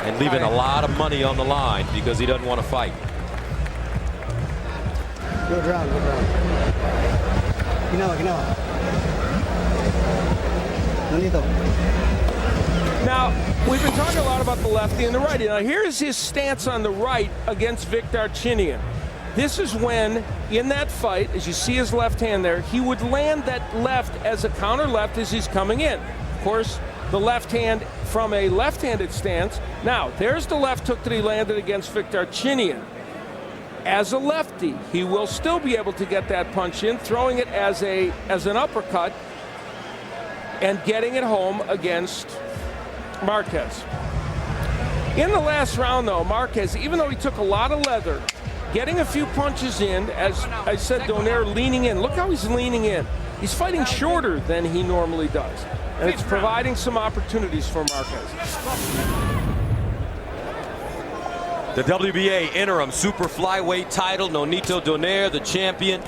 and leaving a lot of money on the line because he doesn't want to fight. Good round, good round. Ginawa. Nonito. Now, we've been talking a lot about the lefty and the righty. Now, here's his stance on the right against Vic Darchinyan. This is when, in that fight, as you see his left hand there, he would land that left as a counter left as he's coming in. Of course, the left hand from a left-handed stance. Now, there's the left hook that he landed against Vic Darchinyan. As a lefty, he will still be able to get that punch in, throwing it as an uppercut and getting it home against Marquez. In the last round, though, Marquez, even though he took a lot of leather, getting a few punches in, as I said, Donaire leaning in. Look how he's leaning in. He's fighting shorter than he normally does. And it's providing some opportunities for Marquez. The WBA interim super flyweight title, Nonito Donaire, the champion,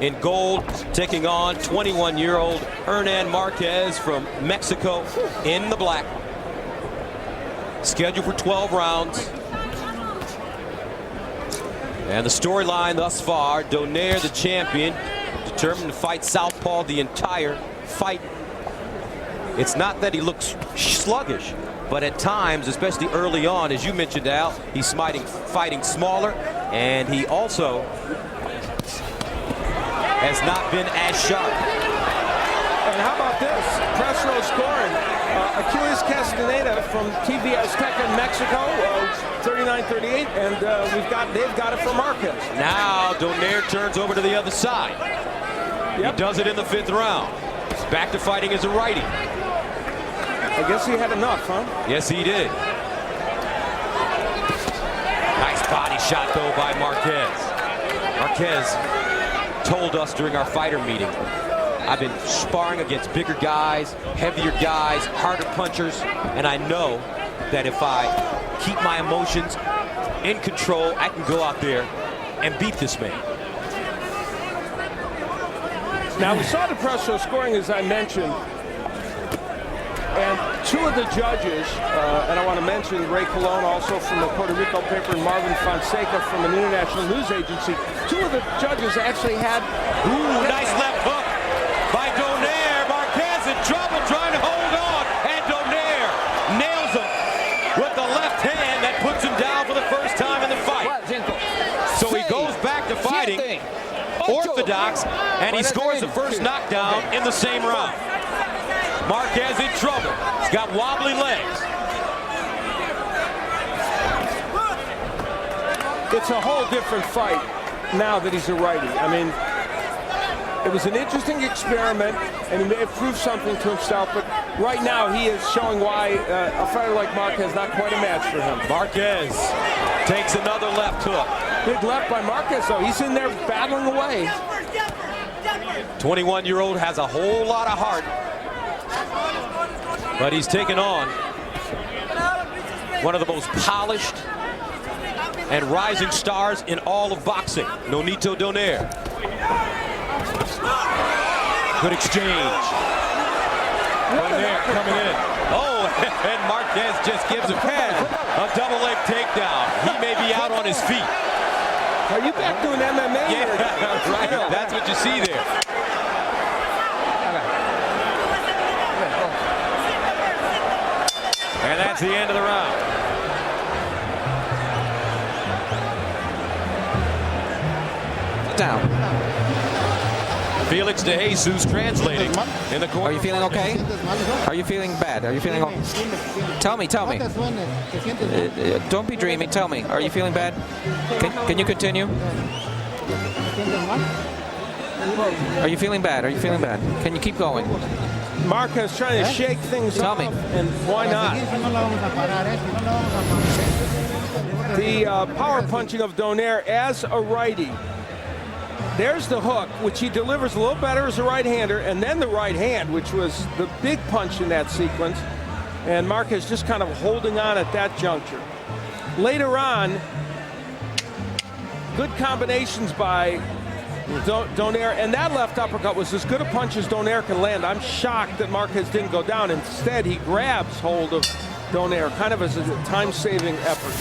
in gold, taking on 21-year-old Hernan Marquez from Mexico in the black. Scheduled for 12 rounds. And the storyline thus far, Donaire, the champion, determined to fight southpaw the entire fight. It's not that he looks sluggish, but at times, especially early on, as you mentioned, Al, he's fighting smaller, and he also has not been as sharp. And how about this? Press row scoring. Achilles Castaneda from TV Azteca in Mexico, 39-38, and they've got it for Marquez. Now Donaire turns over to the other side. Yep. He does it in the 5th round. Back to fighting as a righty. I guess he had enough, huh? Yes, he did. Nice body shot, though, by Marquez. Marquez told us during our fighter meeting, I've been sparring against bigger guys, heavier guys, harder punchers, and I know that if I keep my emotions in control, I can go out there and beat this man. Now, we saw the press row scoring, as I mentioned, and two of the judges, and I want to mention Ray Colon, also from the Puerto Rico paper, and Marvin Fonseca from an international news agency. Two of the judges actually had... Ooh, nice left hook by Donaire. Marquez in trouble trying to hold on, and Donaire nails him with the left hand that puts him down for the first time in the fight. So he goes back to fighting orthodox, and he scores the first knockdown in the same round. Marquez in trouble. He's got wobbly legs. It's a whole different fight now that he's a righty. I mean, it was an interesting experiment, and he may have proved something to himself, but right now he is showing why a fighter like Marquez is not quite a match for him. Marquez takes another left hook. Big left by Marquez, though. He's in there battling away. 21-year-old has a whole lot of heart, but he's taken on one of the most polished and rising stars in all of boxing, Nonito Donaire. Good exchange. Donaire coming in. Oh, and Marquez just gives him a double leg takedown. He may be out on his feet. Are you back doing MMA? Yeah, right. That's what you see there. And that's the end of the round. Down. Felix De Jesus translating in the corner. Are you feeling okay? Are you feeling bad? Are you feeling okay? Tell me. Don't be dreaming. Tell me. Are you feeling bad? Can you continue? Are you feeling bad? Are you feeling bad? Can you keep going? Marquez trying to shake things up. Tell me. And why not? The power punching of Donaire as a righty. There's the hook, which he delivers a little better as a right-hander, and then the right hand, which was the big punch in that sequence. And Marquez just kind of holding on at that juncture. Later on, good combinations by Donaire, and that left uppercut was as good a punch as Donaire can land. I'm shocked that Marquez didn't go down. Instead, he grabs hold of Donaire, kind of as a time-saving effort.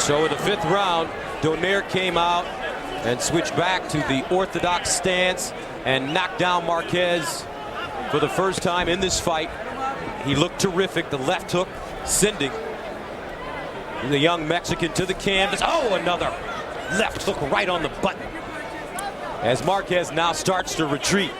So in the 5th round, Donaire came out and switched back to the orthodox stance and knocked down Marquez for the first time in this fight. He looked terrific. The left hook sending the young Mexican to the canvas. Oh, another left hook right on the button. As Marquez now starts to retreat.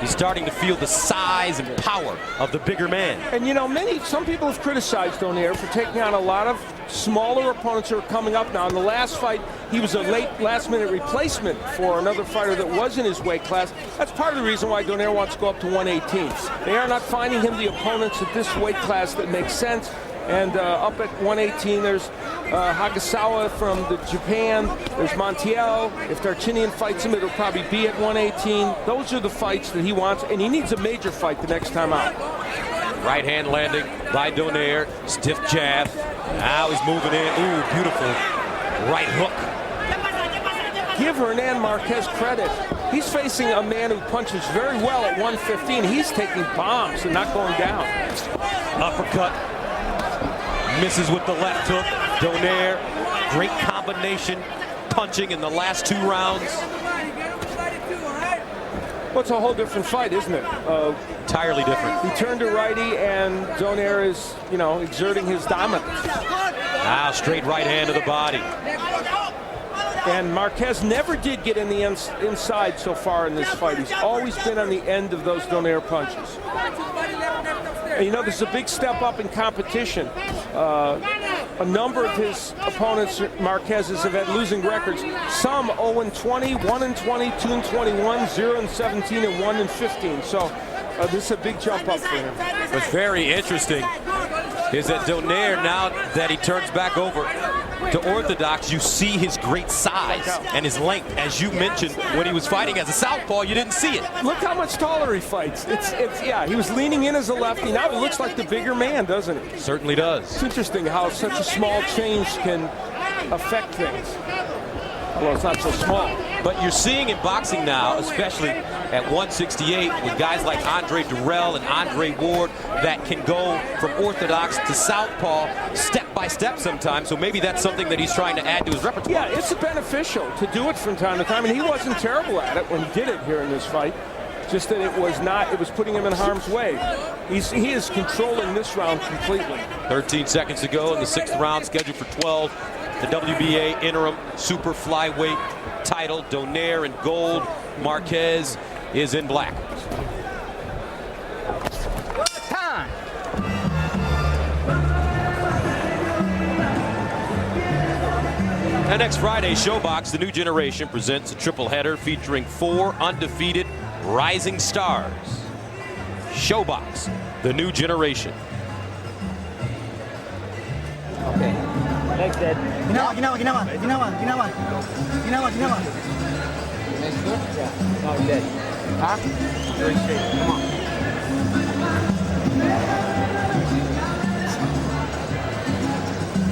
He's starting to feel the size and power of the bigger man. And you know, some people have criticized Donaire for taking on a lot of smaller opponents who are coming up now. In the last fight, he was a last-minute replacement for another fighter that was in his weight class. That's part of the reason why Donaire wants to go up to 118. They are not finding him the opponents at this weight class that makes sense. And up at 118, there's Hagasawa from Japan. There's Montiel. If Darchinian fights him, it'll probably be at 118. Those are the fights that he wants, and he needs a major fight the next time out. Right hand landing by Donaire. Stiff jab. Now he's moving in. Ooh, beautiful right hook. Give Hernan Marquez credit. He's facing a man who punches very well at 115. He's taking bombs and not going down. Uppercut. Misses with the left hook. Donaire, great combination punching in the last 2 rounds. Well, it's a whole different fight, isn't it? Entirely different. He turned to righty, and Donaire is, you know, exerting his dominance. Now straight right hand to the body. And Marquez never did get in the inside so far in this fight. He's always been on the end of those Donaire punches. And you know, there's a big step up in competition. A number of his opponents, Marquez's, have had losing records. Some 0-20, 1-20, 2-21, 0-17, and 1-15. So this is a big jump up for him. What's very interesting is that Donaire, now that he turns back over to orthodox, you see his great size and his length. As you mentioned, when he was fighting as a southpaw, you didn't see it. Look how much taller he fights. Yeah, he was leaning in as a lefty. Now he looks like the bigger man, doesn't he? Certainly does. It's interesting how such a small change can affect things. Although it's not so small. But you're seeing in boxing now, especially at 168, with guys like Andre Durrell and Andre Ward that can go from orthodox to southpaw step by step sometimes. So maybe that's something that he's trying to add to his repertoire. Yeah, it's beneficial to do it from time to time, and he wasn't terrible at it when he did it here in this fight. Just that it was putting him in harm's way. He is controlling this round completely. 13 seconds to go in the 6th round, scheduled for 12. The WBA interim super flyweight title. Donaire in gold. Marquez is in black. Time. And next Friday, Showbox, the new generation, presents a triple header featuring 4 undefeated rising stars. Showbox, the new generation. Okay. Like that. Ginawa. Next good? Yeah. Like that. Huh? Very straight. Come on.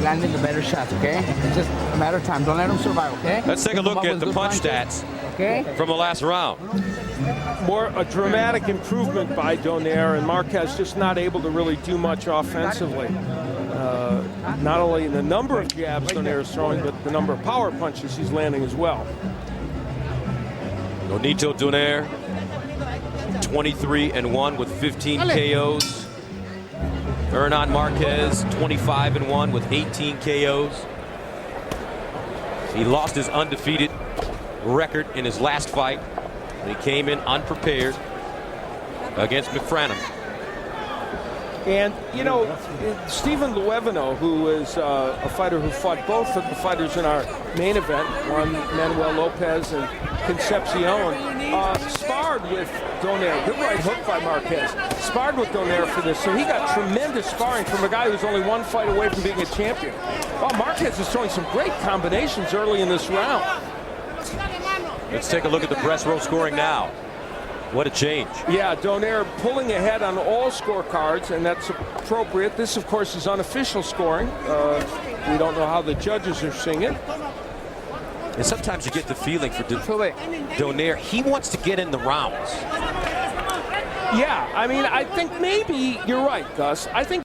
Landing the better shots, okay? It's just a matter of time. Don't let them survive, okay? Let's take a look at the punch stats from the last round. A dramatic improvement by Donaire, and Marquez just not able to really do much offensively. Not only in the number of jabs Donaire is throwing, but the number of power punches he's landing as well. Nonito Donaire, 23-1 with 15 KOs. Hernan Marquez, 25-1 with 18 KOs. He lost his undefeated record in his last fight. He came in unprepared against McFranum. And, you know, Stephen Luevino, who is a fighter who fought both of the fighters in our main event, one Manuel Lopez and Concepcion, sparred with Donaire. Good right hook by Marquez. Sparred with Donaire for this, so he got tremendous sparring from a guy who's only 1 fight away from being a champion. Well, Marquez is showing some great combinations early in this round. Let's take a look at the press row scoring now. What a change. Yeah, Donaire pulling ahead on all scorecards, and that's appropriate. This, of course, is unofficial scoring. We don't know how the judges are seeing it. And sometimes you get the feeling for Donaire, he wants to get in the rounds. Yeah, I mean, I think maybe you're right, Gus. I think